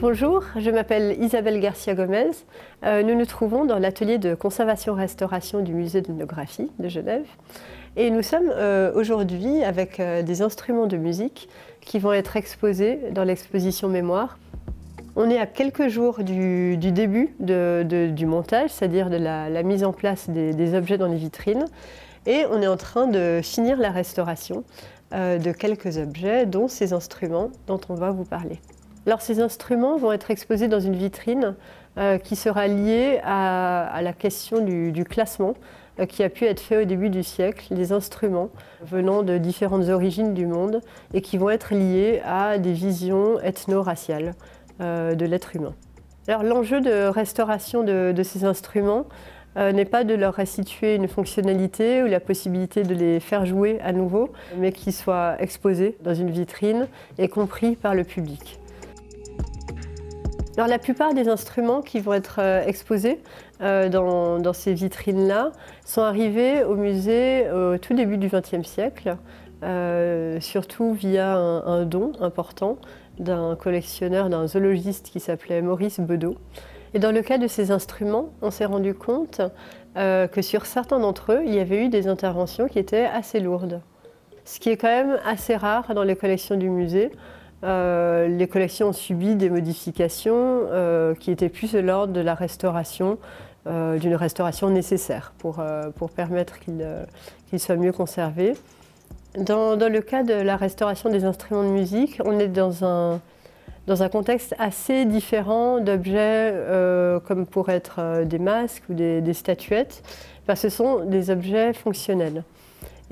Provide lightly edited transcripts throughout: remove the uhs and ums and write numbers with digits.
Bonjour, je m'appelle Isabelle Garcia-Gomez. Nous nous trouvons dans l'atelier de conservation-restauration du musée d'ethnographie de Genève. Et nous sommes aujourd'hui avec des instruments de musique qui vont être exposés dans l'exposition Mémoire. On est à quelques jours du début du montage, c'est-à-dire de la mise en place des objets dans les vitrines. Et on est en train de finir la restauration de quelques objets, dont ces instruments dont on va vous parler. Alors ces instruments vont être exposés dans une vitrine qui sera liée à la question du classement qui a pu être fait au début du siècle, des instruments venant de différentes origines du monde et qui vont être liés à des visions ethno-raciales de l'être humain. Alors l'enjeu de restauration de ces instruments n'est pas de leur restituer une fonctionnalité ou la possibilité de les faire jouer à nouveau, mais qu'ils soient exposés dans une vitrine et compris par le public. Alors, la plupart des instruments qui vont être exposés dans ces vitrines-là sont arrivés au musée au tout début du XXe siècle, surtout via un don important d'un collectionneur, d'un zoologiste qui s'appelait Maurice Bedeau. Et dans le cas de ces instruments, on s'est rendu compte que sur certains d'entre eux, il y avait eu des interventions qui étaient assez lourdes. Ce qui est quand même assez rare dans les collections du musée. Les collections ont subi des modifications qui étaient plus de l'ordre de la restauration, d'une restauration nécessaire pour permettre qu'ils soient mieux conservés. Dans le cas de la restauration des instruments de musique, on est dans un contexte assez différent d'objets comme pourraient être des masques ou des statuettes, parce que ce sont des objets fonctionnels.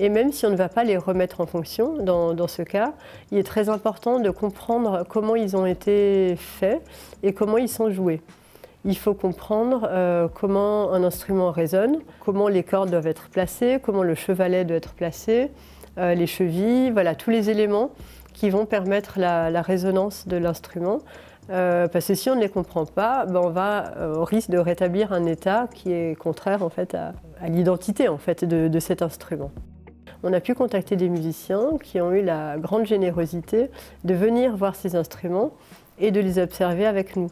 Et même si on ne va pas les remettre en fonction, dans ce cas, il est très important de comprendre comment ils ont été faits et comment ils sont joués. Il faut comprendre comment un instrument résonne, comment les cordes doivent être placées, comment le chevalet doit être placé, les chevilles, voilà, tous les éléments qui vont permettre la résonance de l'instrument. Parce que si on ne les comprend pas, on va au risque de rétablir un état qui est contraire en fait, à l'identité en fait, de cet instrument. On a pu contacter des musiciens qui ont eu la grande générosité de venir voir ces instruments et de les observer avec nous.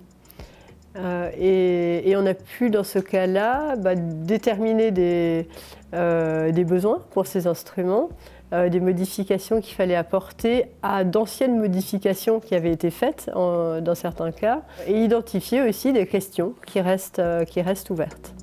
Et on a pu, dans ce cas-là, déterminer des besoins pour ces instruments, des modifications qu'il fallait apporter à d'anciennes modifications qui avaient été faites dans certains cas, et identifier aussi des questions qui restent ouvertes.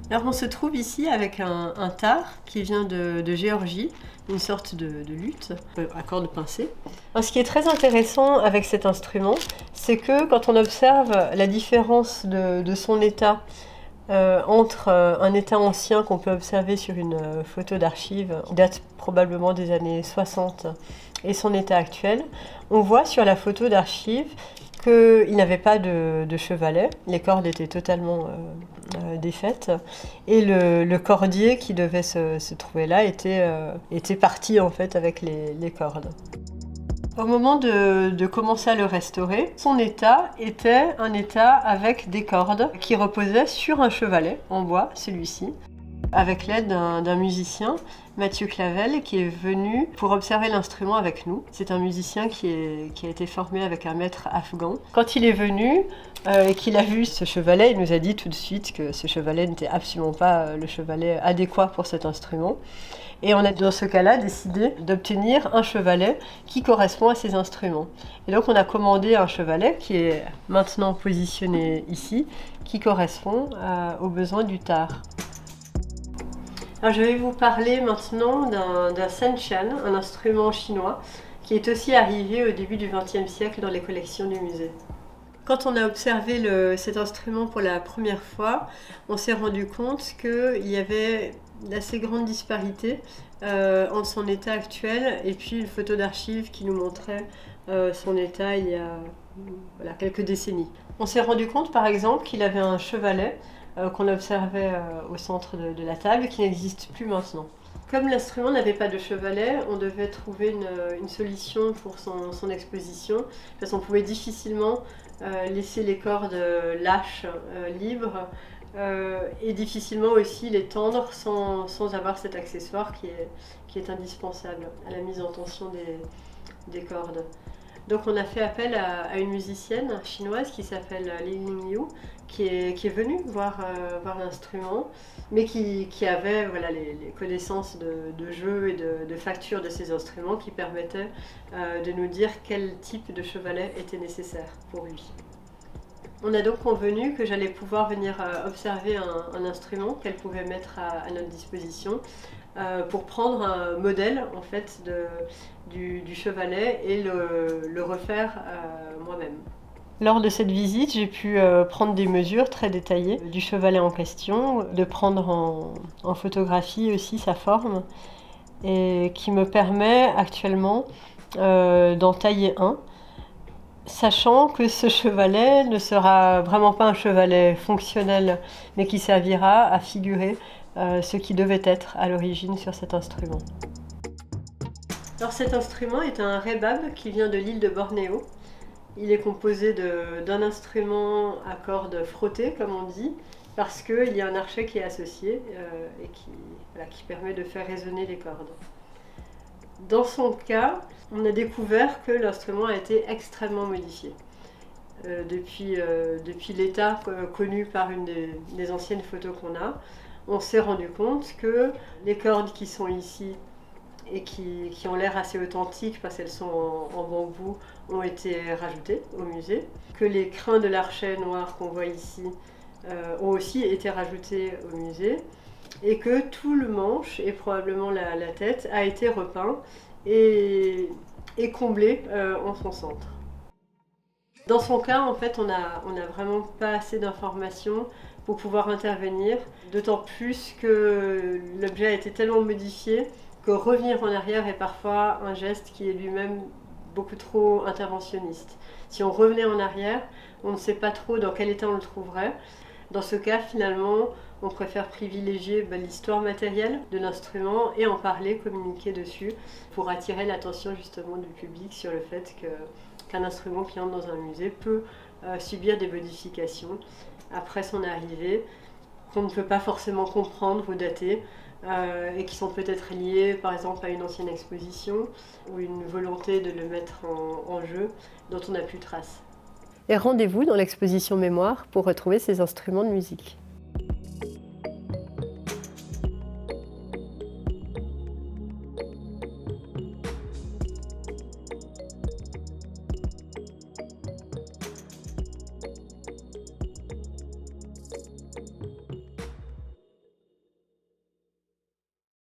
Alors on se trouve ici avec un tar qui vient de Géorgie, une sorte de luth à cordes pincées. Alors, ce qui est très intéressant avec cet instrument, c'est que quand on observe la différence de son état entre un état ancien qu'on peut observer sur une photo d'archive qui date probablement des années 60 et son état actuel, on voit sur la photo d'archive qu'il n'avait pas de chevalet, les cordes étaient totalement défaites et le cordier qui devait se trouver là était parti en fait avec les cordes. Au moment de commencer à le restaurer, son état était un état avec des cordes qui reposaient sur un chevalet en bois, celui-ci, avec l'aide d'un musicien, Mathieu Clavel, qui est venu pour observer l'instrument avec nous. C'est un musicien qui a été formé avec un maître afghan. Quand il est venu et qu'il a vu ce chevalet, il nous a dit tout de suite que ce chevalet n'était absolument pas le chevalet adéquat pour cet instrument. Et on a dans ce cas-là décidé d'obtenir un chevalet qui correspond à ces instruments. Et donc on a commandé un chevalet qui est maintenant positionné ici, qui correspond aux besoins du tar. Alors, je vais vous parler maintenant d'un Sanqian, un instrument chinois, qui est aussi arrivé au début du XXe siècle dans les collections du musée. Quand on a observé cet instrument pour la première fois, on s'est rendu compte qu'il y avait d'assez grandes disparités entre son état actuel et puis une photo d'archive qui nous montrait son état il y a quelques décennies. On s'est rendu compte par exemple qu'il avait un chevalet qu'on observait au centre de la table, qui n'existe plus maintenant. Comme l'instrument n'avait pas de chevalet, on devait trouver une solution pour son exposition, parce qu'on pouvait difficilement laisser les cordes lâches, libres, et difficilement aussi les tendre sans avoir cet accessoire qui est indispensable à la mise en tension des cordes. Donc on a fait appel à une musicienne chinoise qui s'appelle Ling Liu, qui est venue voir l'instrument, mais qui avait voilà, les connaissances de jeu et de facture de ces instruments qui permettaient de nous dire quel type de chevalet était nécessaire pour lui. On a donc convenu que j'allais pouvoir venir observer un instrument qu'elle pouvait mettre à notre disposition pour prendre un modèle en fait, du chevalet et le refaire moi-même. Lors de cette visite, j'ai pu prendre des mesures très détaillées du chevalet en question, de prendre en photographie aussi sa forme, et qui me permet actuellement d'en tailler un, sachant que ce chevalet ne sera vraiment pas un chevalet fonctionnel, mais qui servira à figurer ce qui devait être à l'origine sur cet instrument. Alors cet instrument est un rebab qui vient de l'île de Bornéo. Il est composé d'un instrument à cordes frottées, comme on dit, parce qu'il y a un archet qui est associé et qui permet de faire résonner les cordes. Dans son cas, on a découvert que l'instrument a été extrêmement modifié. Depuis l'état connu par une des anciennes photos qu'on a, on s'est rendu compte que les cordes qui sont ici et qui ont l'air assez authentiques parce qu'elles sont en bambou ont été rajoutées au musée, que les crins de l'archet noir qu'on voit ici ont aussi été rajoutés au musée, et que tout le manche et probablement la tête a été repeint et comblé en son centre. Dans son cas, en fait, on n'a vraiment pas assez d'informations pour pouvoir intervenir, d'autant plus que l'objet a été tellement modifié que revenir en arrière est parfois un geste qui est lui-même beaucoup trop interventionniste. Si on revenait en arrière, on ne sait pas trop dans quel état on le trouverait. Dans ce cas, finalement, on préfère privilégier l'histoire matérielle de l'instrument et en parler, communiquer dessus, pour attirer l'attention justement du public sur le fait qu'un instrument qui entre dans un musée peut subir des modifications après son arrivée, qu'on ne peut pas forcément comprendre ou dater, et qui sont peut-être liées par exemple à une ancienne exposition ou une volonté de le mettre en jeu dont on n'a plus trace. Et rendez-vous dans l'exposition Mémoire pour retrouver ces instruments de musique.